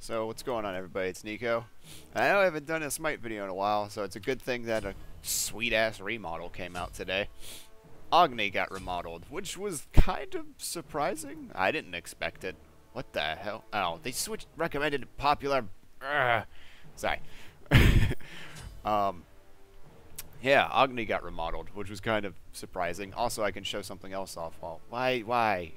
So what's going on, everybody? It's Nico. I know I haven't done a Smite video in a while, so it's a good thing that a sweet-ass remodel came out today. Agni got remodeled, which was kind of surprising. I didn't expect it. What the hell? Oh, they switched recommended popular... Sorry. Yeah, Agni got remodeled, which was kind of surprising. Also, I can show something else off. Well, why?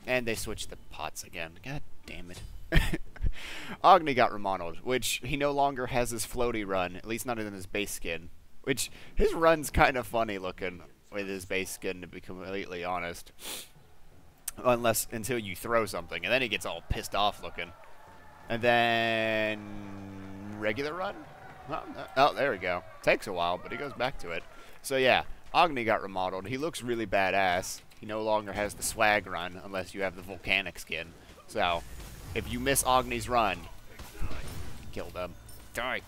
And they switched the pots again. God damn it. Agni got remodeled, which he no longer has his floaty run, at least not in his base skin. Which, his run's kind of funny looking with his base skin, to be completely honest. Until you throw something, and then he gets all pissed off looking. And then... regular run? Oh, there we go. Takes a while, but he goes back to it. So yeah, Agni got remodeled. He looks really badass. He no longer has the swag run unless you have the volcanic skin. So, if you miss Agni's run, kill them. Die.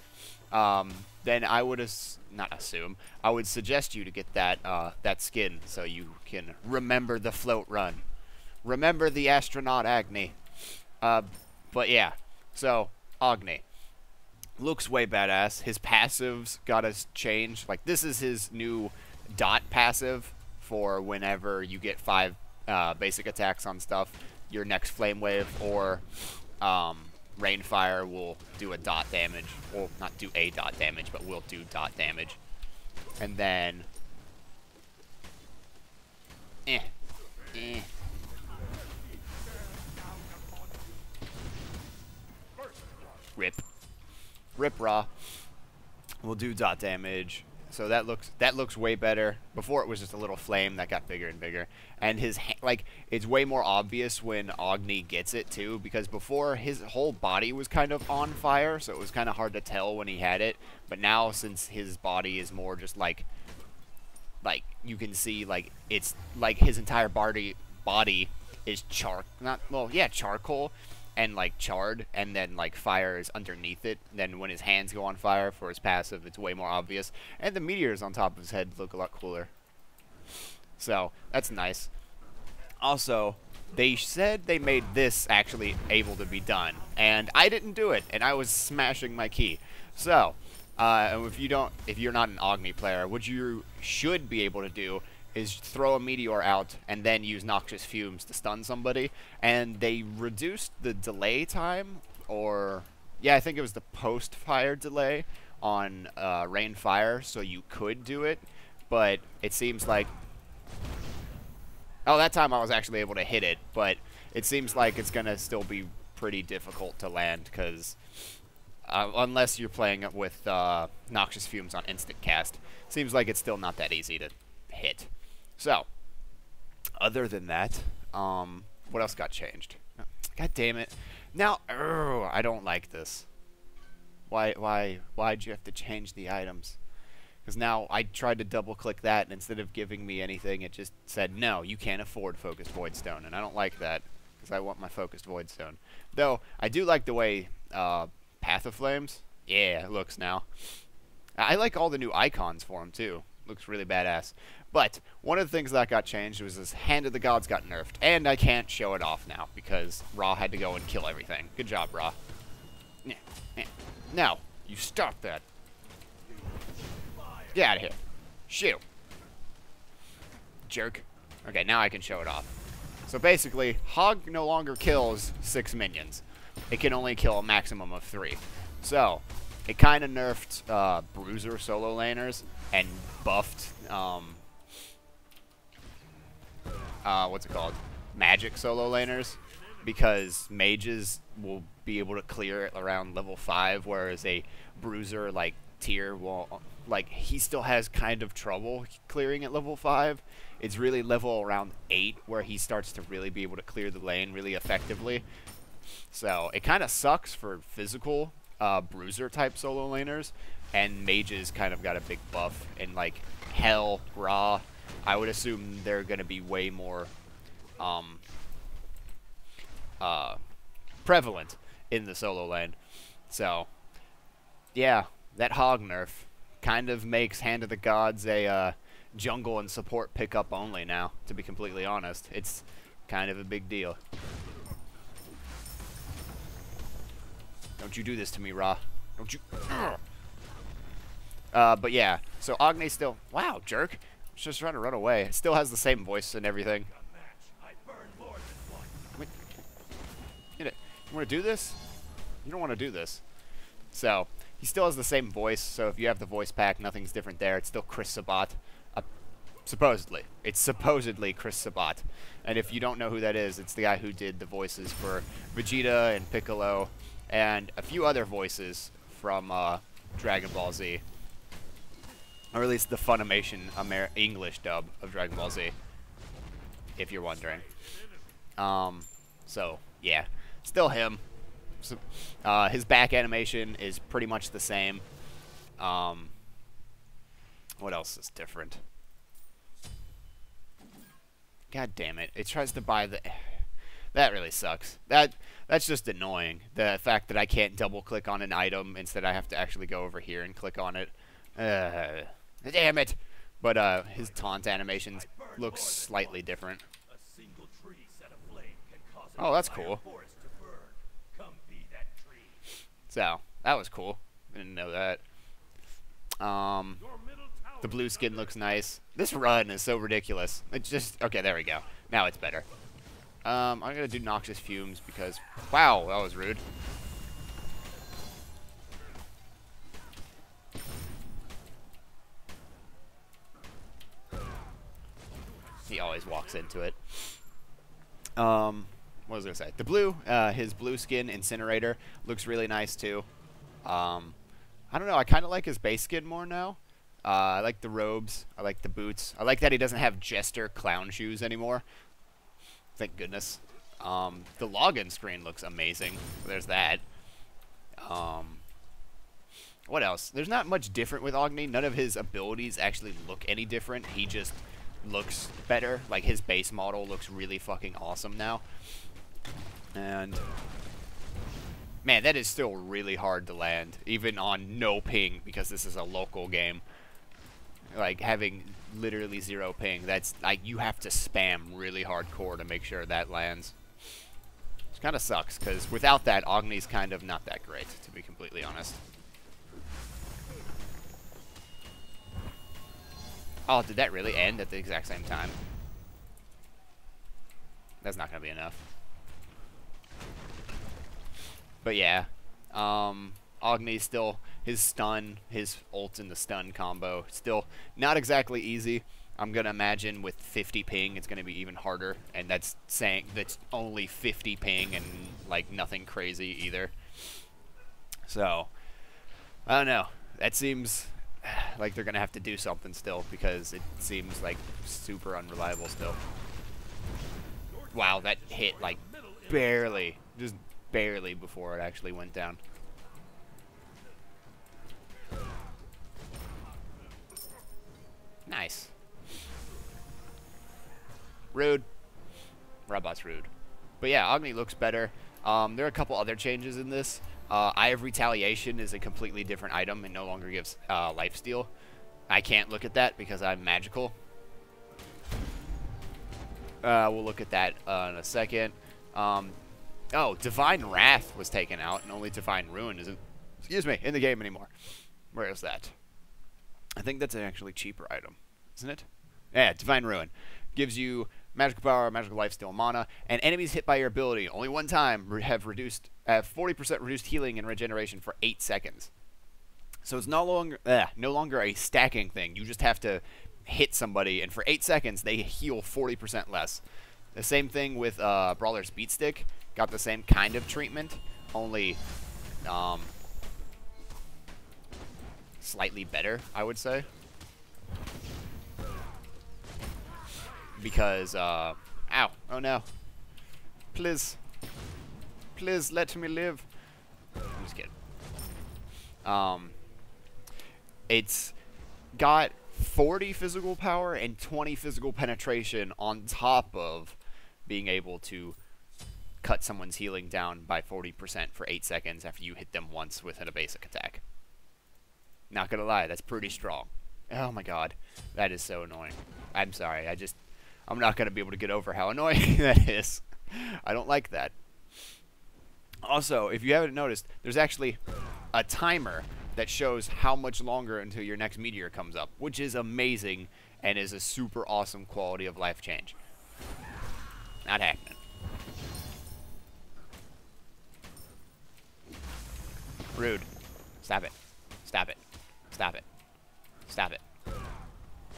Then I would I would suggest you to get that skin so you can remember the float run. Remember the astronaut Agni. But yeah, so Agni looks way badass. His passives got us changed. Like, this is his new dot passive for whenever you get 5 basic attacks on stuff. Your next flame wave or rainfire will do a dot damage. Well, not do a dot damage, but will do dot damage. And then Rip Raw will do dot damage. So that looks way better. Before it was just a little flame that got bigger and bigger. And his it's way more obvious when Agni gets it too, because before his whole body was kind of on fire, so it was kind of hard to tell when he had it. But now, since his body is more just like you can see, like, it's like his entire body is charcoal and like charred, and then like fire is underneath it. Then when his hands go on fire for his passive, it's way more obvious. And the meteors on top of his head look a lot cooler. So that's nice. Also, they said they made this actually able to be done, and I didn't do it, and I was smashing my key. So, if you're not an Agni player, what you should be able to do is throw a meteor out and then use noxious fumes to stun somebody. And they reduced the delay time, or yeah, I think it was the post-fire delay on rainfire, so you could do it. But it seems like, oh, that time I was actually able to hit it, but it seems like it's gonna still be pretty difficult to land, because unless you're playing it with noxious fumes on instant cast, seems like it's still not that easy to hit. So, other than that, what else got changed? God damn it. Now, I don't like this. Why'd you have to change the items? Because now I tried to double-click that, and instead of giving me anything, it just said, no, you can't afford Focused Void Stone, and I don't like that, because I want my Focused Void Stone. Though, I do like the way Path of Flames, yeah, it looks now. I like all the new icons for him, too. Looks really badass. But one of the things that got changed was this Hand of the Gods got nerfed, and I can't show it off now because Ra had to go and kill everything. Good job, Ra. Now, you stop that. Get out of here. Shoot. Jerk. Okay, now I can show it off. So basically, Hog no longer kills 6 minions. It can only kill a maximum of 3. So, it kind of nerfed Bruiser solo laners and buffed what's it called? Magic solo laners, because mages will be able to clear it around level 5, whereas a bruiser like tier will, like, he still has kind of trouble clearing at level 5. It's really level around 8 where he starts to really be able to clear the lane really effectively. So it kind of sucks for physical bruiser type solo laners, and mages kind of got a big buff. And like Hell, Ra, I would assume they're going to be way more prevalent in the solo lane. So, yeah, that Hog nerf kind of makes Hand of the Gods a jungle and support pickup only now, to be completely honest. It's kind of a big deal. Don't you do this to me, Ra. Don't you... but yeah, so Agni still... Wow, jerk. It's just trying to run away. It still has the same voice and everything. Wait. You want to do this? You don't want to do this. So, he still has the same voice, so if you have the voice pack, nothing's different there. It's still Chris Sabat. Supposedly. It's supposedly Chris Sabat. And if you don't know who that is, it's the guy who did the voices for Vegeta and Piccolo, and a few other voices from Dragon Ball Z. Or at least the Funimation English dub of Dragon Ball Z, if you're wondering. So, yeah. Still him. So, his back animation is pretty much the same. What else is different? God damn it. It tries to buy the... That really sucks. That's just annoying. The fact that I can't double-click on an item. Instead, I have to actually go over here and click on it. Damn it! But his taunt animations look slightly different. Oh, that's cool. So, that was cool. Didn't know that. The blue skin looks nice. This run is so ridiculous. It's just... Okay, there we go. Now it's better. I'm going to do Noxious Fumes because... Wow, that was rude. He always walks into it. What was I going to say? The blue, his blue skin Incinerator looks really nice too. I don't know, I kind of like his base skin more now. I like the robes. I like the boots. I like that he doesn't have Jester clown shoes anymore. Thank goodness. The login screen looks amazing. There's that. What else? There's not much different with Agni. None of his abilities actually look any different. He just looks better. Like, his base model looks really fucking awesome now. And... Man, that is still really hard to land. Even on no ping, because this is a local game. Like, having literally 0 ping, that's, like, you have to spam really hardcore to make sure that lands. Which kind of sucks, because without that, Agni's kind of not that great, to be completely honest. Oh, did that really end at the exact same time? That's not going to be enough. But yeah, Agni's still, his stun, his ult and the stun combo, still not exactly easy. I'm going to imagine with 50 ping, it's going to be even harder. And that's saying that's only 50 ping and, like, nothing crazy either. So, I don't know. That seems like they're going to have to do something still, because it seems, like, super unreliable still. Wow, that hit, like, barely, just barely before it actually went down. Nice. Rude. Robot's rude. But yeah, Agni looks better. There are a couple other changes in this. Eye of Retaliation is a completely different item and no longer gives lifesteal. I can't look at that because I'm magical. We'll look at that in a second. Oh, Divine Wrath was taken out, and only Divine Ruin isn't, excuse me, in the game anymore. Where is that? I think that's an actually cheaper item, isn't it? Yeah, Divine Ruin. Gives you magical power, magical lifesteal, mana, and enemies hit by your ability only one time have 40% reduced healing and regeneration for 8 seconds. So it's no longer a stacking thing. You just have to hit somebody, and for 8 seconds, they heal 40% less. The same thing with Brawler's Beat Stick. Got the same kind of treatment, only slightly better, I would say. Because, ow, oh no. Please. Please let me live. I'm just kidding. It's got 40 physical power and 20 physical penetration on top of being able to cut someone's healing down by 40% for 8 seconds after you hit them once with a basic attack. Not gonna lie, that's pretty strong. Oh my god. That is so annoying. I'm sorry. I'm not going to be able to get over how annoying that is. I don't like that. Also, if you haven't noticed, there's actually a timer that shows how much longer until your next meteor comes up, which is amazing and is a super awesome quality of life change. Not happening. Rude. Stop it. Stop it. Stop it. Stop it.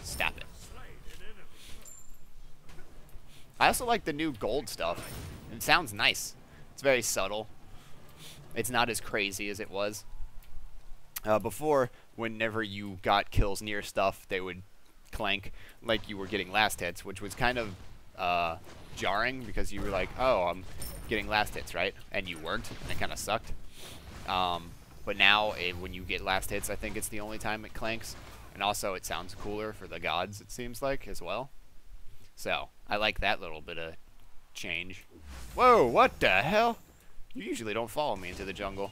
Stop it. I also like the new gold stuff. It sounds nice. It's very subtle. It's not as crazy as it was. Before, whenever you got kills near stuff, they would clank like you were getting last hits, which was kind of jarring because you were like, oh, I'm getting last hits, right? And you weren't, and it kind of sucked. But now, when you get last hits, I think it's the only time it clanks. And also, it sounds cooler for the gods, it seems like, as well. So, I like that little bit of change. Whoa, what the hell? You usually don't follow me into the jungle.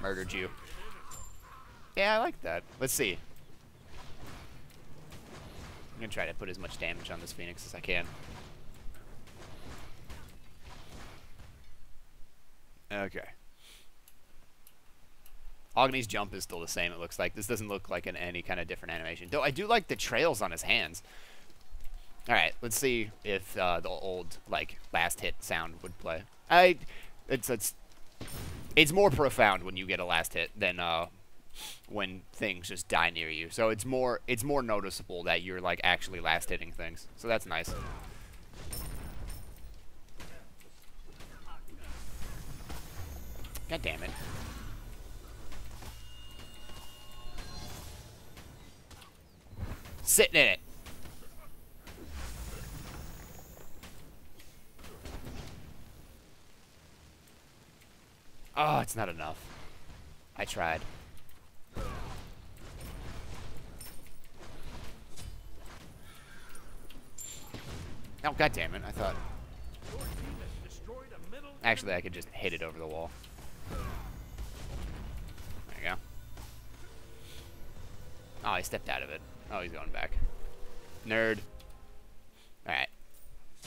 Murdered you. Yeah, I like that. Let's see. I'm going to try to put as much damage on this Phoenix as I can. Okay. Agni's jump is still the same, it looks like. This doesn't look like any kind of different animation. Though I do like the trails on his hands. Alright, let's see if the old, like, last hit sound would play. It's more profound when you get a last hit than when things just die near you. So it's more noticeable that you're, like, actually last hitting things. So that's nice. God damn it. Sitting in it. Oh, it's not enough. I tried. Oh, god damn it. I thought... Actually, I could just hit it over the wall. There you go. Oh, I stepped out of it. Oh, he's going back. Nerd. Alright.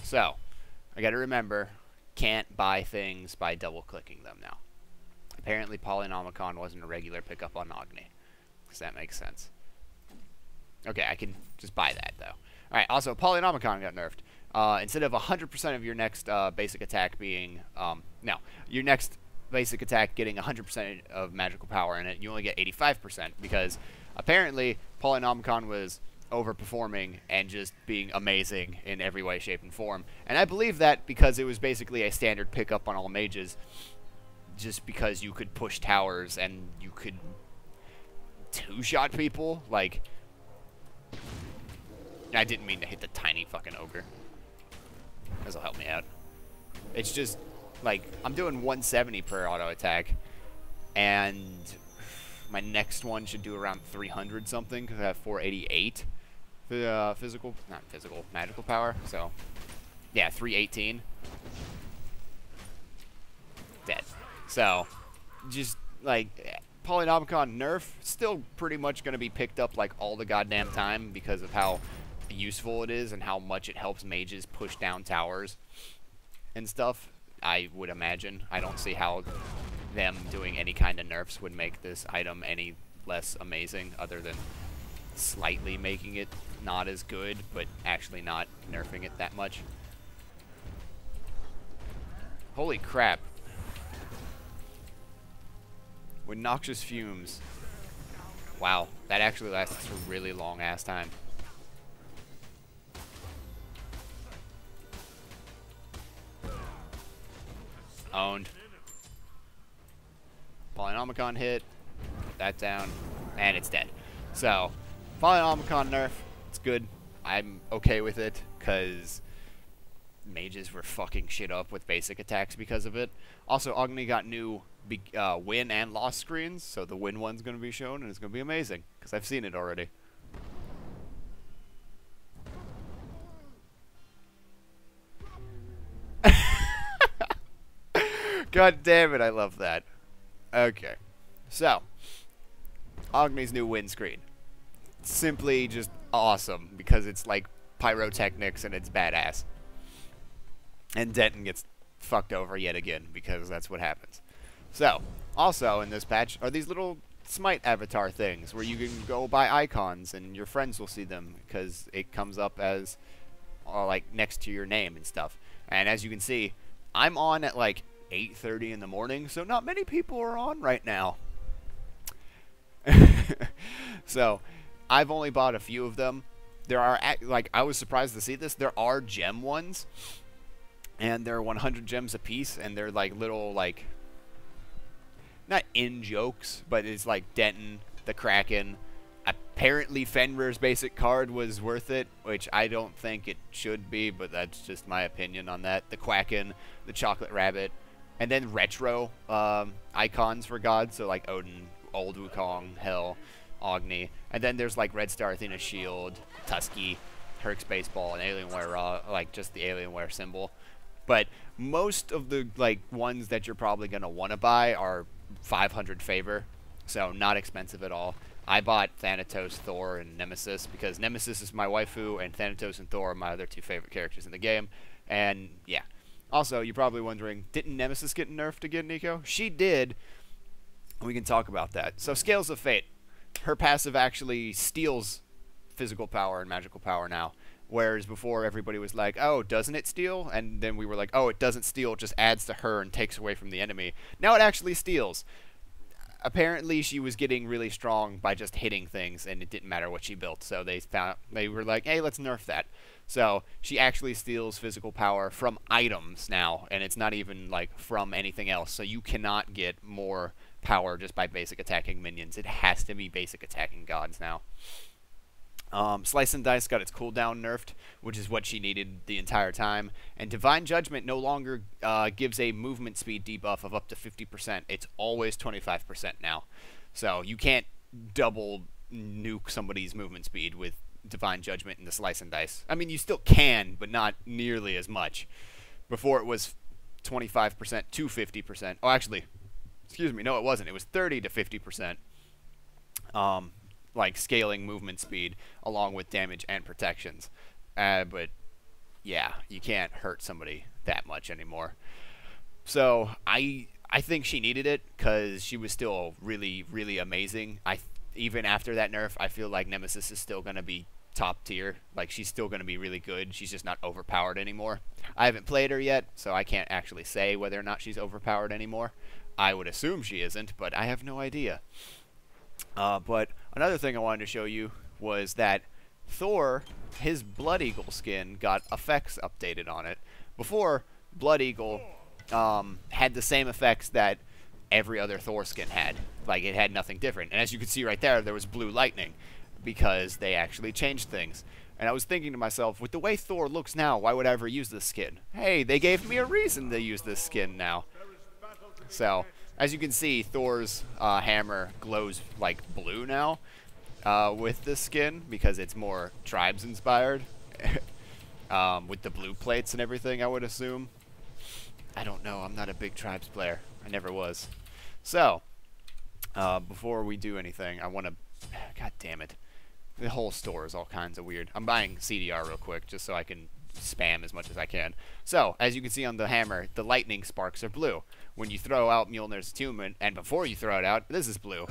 So, I gotta remember, can't buy things by double-clicking them now. Apparently, Polynomicon wasn't a regular pickup on Agni. Does that make sense? Okay, I can just buy that, though. Alright, also, Polynomicon got nerfed. Instead of 100% of your next basic attack being... no, your next basic attack getting 100% of magical power in it, you only get 85%, because apparently Polynomicon was overperforming and just being amazing in every way, shape, and form. And I believe that because it was basically a standard pickup on all mages, just because you could push towers and you could two-shot people. Like, I didn't mean to hit the tiny fucking ogre. This'll help me out. It's just, like, I'm doing 170 per auto attack, and my next one should do around 300 something, because I have 488 magical power. So, yeah, 318. Dead. So, just, like, Polynomicon nerf, still pretty much going to be picked up, like, all the goddamn time because of how useful it is and how much it helps mages push down towers and stuff, I would imagine. I don't see how them doing any kind of nerfs would make this item any less amazing, other than slightly making it not as good, but actually not nerfing it that much. Holy crap. With noxious fumes. Wow, that actually lasts a really long ass time. Owned. Polynomicon hit. Put that down. And it's dead. So, Polynomicon nerf. It's good. I'm okay with it, because mages were fucking shit up with basic attacks because of it. Also, Agni got new win and loss screens, so the win one's going to be shown, and it's going to be amazing, because I've seen it already. God damn it, I love that. Okay. So, Agni's new windscreen. Simply just awesome because it's like pyrotechnics and it's badass. And Denton gets fucked over yet again because that's what happens. So, also in this patch are these little Smite avatar things where you can go buy icons and your friends will see them because it comes up as like next to your name and stuff. And as you can see, I'm on at like 8:30 in the morning, so not many people are on right now. So, I've only bought a few of them. There are, like, I was surprised to see this. There are gem ones, and they're 100 gems a piece, and they're like little, like, not in-jokes, but it's like Denton, the Kraken. Apparently Fenrir's basic card was worth it, which I don't think it should be, but that's just my opinion on that. The Quacken, the Chocolate Rabbit, and then retro icons for gods, so like Odin, Old Wukong, Hel, Agni, and then there's like Red Star Athena's shield, Tusky, Herc's baseball, and Alienware like just the Alienware symbol. But most of the like ones that you're probably gonna want to buy are 500 favor, so not expensive at all. I bought Thanatos, Thor, and Nemesis because Nemesis is my waifu, and Thanatos and Thor are my other two favorite characters in the game. And yeah. Also, you're probably wondering, didn't Nemesis get nerfed again, Nico? She did. We can talk about that. So, Scales of Fate. Her passive actually steals physical power and magical power now. Whereas before, everybody was like, oh, doesn't it steal? And then we were like, oh, it doesn't steal. It just adds to her and takes away from the enemy. Now it actually steals. Apparently, she was getting really strong by just hitting things, and it didn't matter what she built. So they were like, hey, let's nerf that. So she actually steals physical power from items now, and it's not even like from anything else. So you cannot get more power just by basic attacking minions. It has to be basic attacking gods now. Slice and Dice got its cooldown nerfed, which is what she needed the entire time. And Divine Judgment no longer gives a movement speed debuff of up to 50%. It's always 25% now. So you can't double nuke somebody's movement speed with Divine Judgment in the Slice and Dice. I mean, you still can, but not nearly as much. Before it was 25% to 50%. Oh, actually, excuse me, no, it wasn't. It was 30 to 50%. Like scaling movement speed along with damage and protections. But yeah, you can't hurt somebody that much anymore. So I think she needed it because she was still really, really amazing. Even after that nerf, I feel like Nemesis is still going to be top tier. Like, she's still going to be really good. She's just not overpowered anymore. I haven't played her yet, so I can't actually say whether or not she's overpowered anymore. I would assume she isn't, but I have no idea. But another thing I wanted to show you was that Thor, his Blood Eagle skin, got effects updated on it. Before, Blood Eagle had the same effects that every other Thor skin had. Like, it had nothing different. And as you can see right there was blue lightning because they actually changed things. And I was thinking to myself, with the way Thor looks now, why would I ever use this skin? Hey, they gave me a reason to use this skin now. So, as you can see, Thor's hammer glows like blue now with this skin because it's more tribes inspired. With the blue plates and everything, I would assume. I don't know. I'm not a big tribes player. I never was. So, before we do anything, I want to... God damn it. The whole store is all kinds of weird. I'm buying CDR real quick just so I can spam as much as I can. So, as you can see on the hammer, the lightning sparks are blue. When you throw out Mjolnir's attunement, and before you throw it out, this is blue.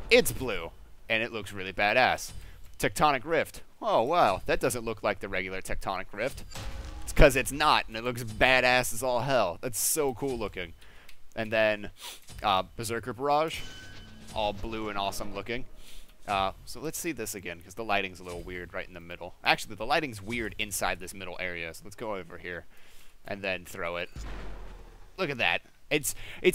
It's blue, and it looks really badass. Tectonic Rift. Oh, wow. That doesn't look like the regular Tectonic Rift. It's because it's not, and it looks badass as all hell. That's so cool looking. And then, Berserker Barrage. All blue and awesome looking. So let's see this again, because the lighting's a little weird right in the middle. Actually, the lighting's weird inside this middle area, so let's go over here and then throw it. Look at that. It's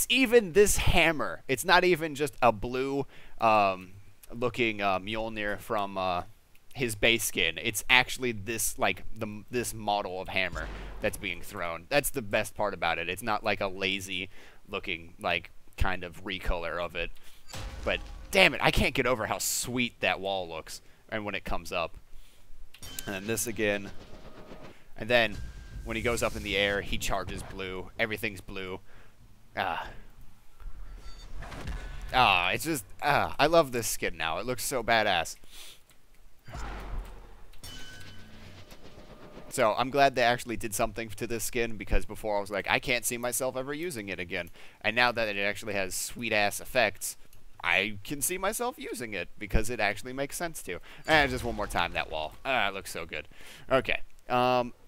even this hammer. It's not even just a blue looking Mjolnir from his base skin. It's actually this, like, this model of hammer that's being thrown. That's the best part about it. It's not like a lazy looking, like, kind of recolor of it. But damn it, I can't get over how sweet that wall looks and when it comes up. And then this again. And then when he goes up in the air, he charges blue. Everything's blue. Ah. Ah, it's just, I love this skin now. It looks so badass. So, I'm glad they actually did something to this skin, because before I was like, I can't see myself ever using it again. And now that it actually has sweet-ass effects, I can see myself using it, because it actually makes sense to. And just one more time, that wall. Ah, it looks so good. Okay.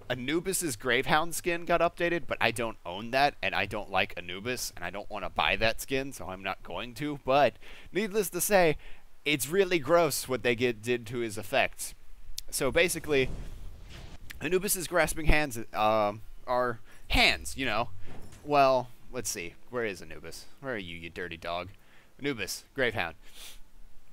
Anubis's Gravehound skin got updated, but I don't own that, and I don't like Anubis, and I don't want to buy that skin, so I'm not going to. But, needless to say, it's really gross what they did to his effects. So basically, Anubis's grasping hands are hands, you know. Well, let's see. Where is Anubis? Where are you, you dirty dog? Anubis, Gravehound.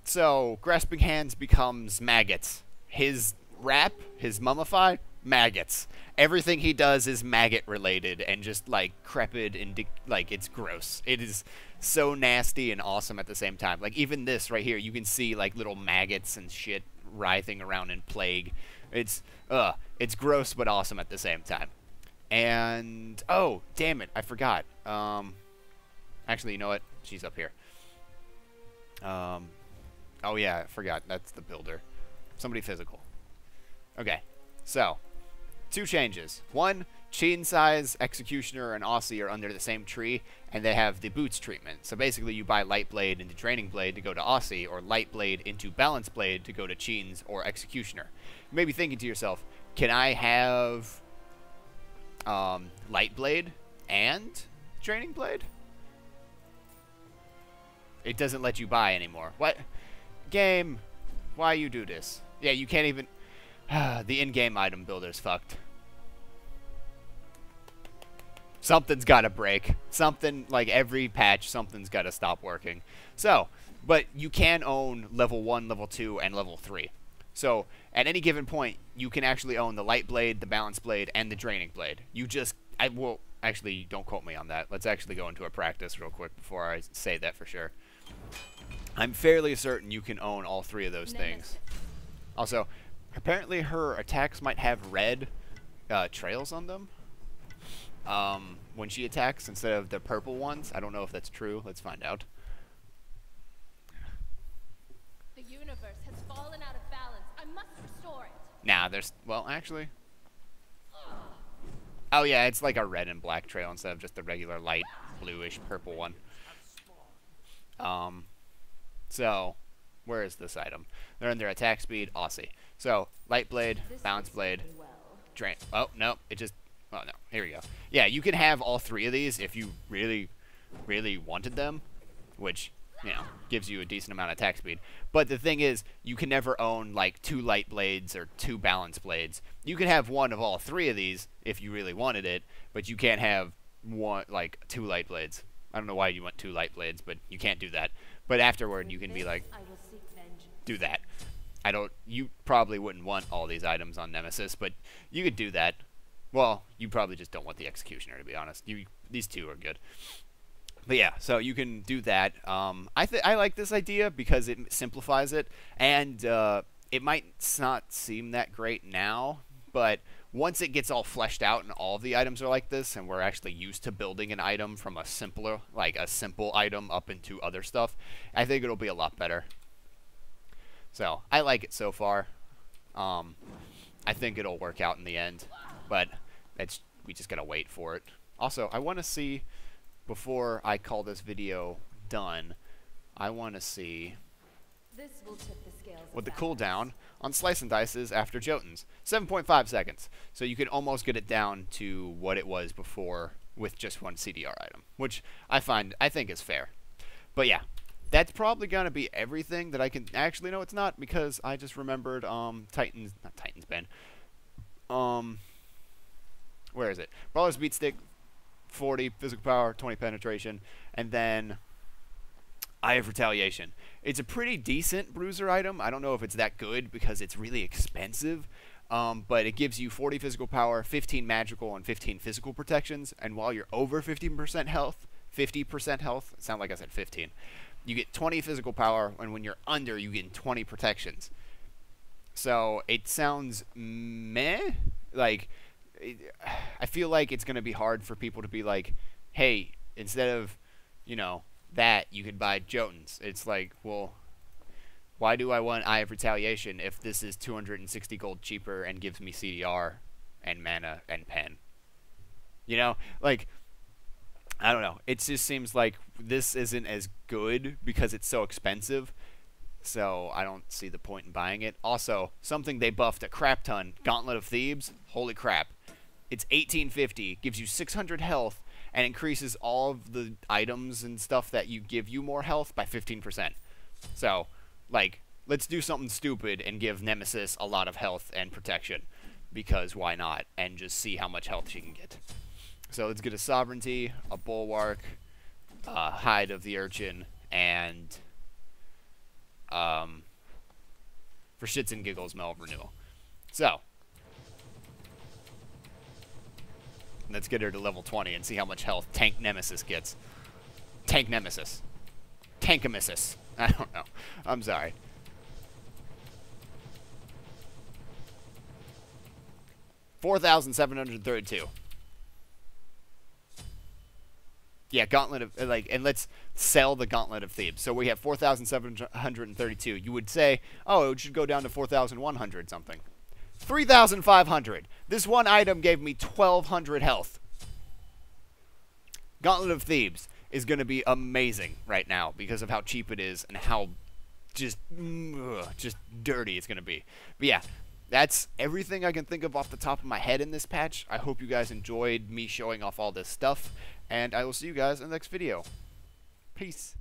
So, grasping hands becomes maggots. His wrap, his mummify, maggots. Everything he does is maggot related and just like crepid and like it's gross. It is so nasty and awesome at the same time. Like even this right here, you can see like little maggots and shit writhing around in plague. It's gross but awesome at the same time. And oh, damn it, I forgot. Actually, you know what? She's up here. Oh yeah, I forgot. That's the builder. Somebody physical. Okay. So, 2 changes. 1, Chain Size, Executioner, and Aussie are under the same tree, and they have the boots treatment. So basically, you buy Light Blade into Draining Blade to go to Aussie, or Light Blade into Balance Blade to go to Chains or Executioner. You may be thinking to yourself, can I have Light Blade and Draining Blade? It doesn't let you buy anymore. What? Game, why you do this? Yeah, you can't even... the in-game item builder's fucked. Something's gotta break. Something, like every patch, something's gotta stop working. So, but you can own level 1, level 2, and level 3. So, at any given point, you can actually own the Light Blade, the Balance Blade, and the Draining Blade. You just... well, actually, don't quote me on that. Let's actually go into a practice real quick before I say that for sure. I'm fairly certain you can own all 3 of those things. Also... apparently her attacks might have red trails on them when she attacks instead of the purple ones. I don't know if that's true. Let's find out. The universe has fallen out of balance. I must restore it. Nah, there's... well, actually... oh yeah, it's like a red and black trail instead of just the regular light bluish purple one. So... where is this item? They're under attack speed, Aussie. So, Light Blade, Balance Blade, Drain... oh, no, it just... oh, no, here we go. Yeah, you can have all 3 of these if you really, really wanted them, which, you know, gives you a decent amount of attack speed. But the thing is, you can never own, like, 2 Light Blades or 2 Balance Blades. You can have one of all 3 of these if you really wanted it, but you can't have one, like, 2 Light Blades. I don't know why you want 2 Light Blades, but you can't do that. But afterward, you can be like... do that. I don't... you probably wouldn't want all these items on Nemesis, but you could do that. Well, you probably just don't want the Executioner, to be honest. These 2 are good. But yeah, so you can do that. I like this idea because it simplifies it, and it might not seem that great now, but once it gets all fleshed out and all of the items are like this, and we're actually used to building an item from a simpler, like a simple item up into other stuff, I think it'll be a lot better. So, I like it so far. I think it'll work out in the end, but we just gotta wait for it. Also, I want to see, before I call this video done, I want to see what the cooldown on Slice and Dice is after Jotuns. 7.5 seconds. So you can almost get it down to what it was before with just one CDR item, which I think is fair. But yeah. That's probably going to be everything that I can... actually, no, it's not, because I just remembered Titans... not Titans Ben. Where is it? Brawler's Beat Stick, 40 physical power, 20 penetration, and then Eye of Retaliation. It's a pretty decent bruiser item. I don't know if it's that good because it's really expensive, but it gives you 40 physical power, 15 magical, and 15 physical protections, and while you're over 50% health, it sounds like I said 15, you get 20 physical power, and when you're under, you get 20 protections. So, it sounds meh. Like, I feel like it's going to be hard for people to be like, hey, instead of, you know, that, you could buy Jotuns. It's like, well, why do I want Eye of Retaliation if this is 260 gold cheaper and gives me CDR and mana and pen? You know, like, I don't know. It just seems like this isn't as good because it's so expensive. So I don't see the point in buying it. Also, something they buffed a crap ton, Gauntlet of Thebes. Holy crap. It's 1850, gives you 600 health, and increases all of the items and stuff that you give you more health by 15%. So, like, let's do something stupid and give Nemesis a lot of health and protection. Because why not? And just see how much health she can get. So let's get a Sovereignty, a Bulwark, Hide of the Urchin, and for shits and giggles, Mel of Renewal. So let's get her to level 20 and see how much health Tank Nemesis gets. Tank Nemesis. Tankamesis. I don't know. I'm sorry. $4,732. Yeah, Gauntlet of, like, and let's sell the Gauntlet of Thebes. So we have 4,732. You would say, oh, it should go down to 4,100 something. 3,500. This one item gave me 1,200 health. Gauntlet of Thebes is going to be amazing right now because of how cheap it is and how just dirty it's going to be. But yeah, that's everything I can think of off the top of my head in this patch. I hope you guys enjoyed me showing off all this stuff, and I will see you guys in the next video. Peace.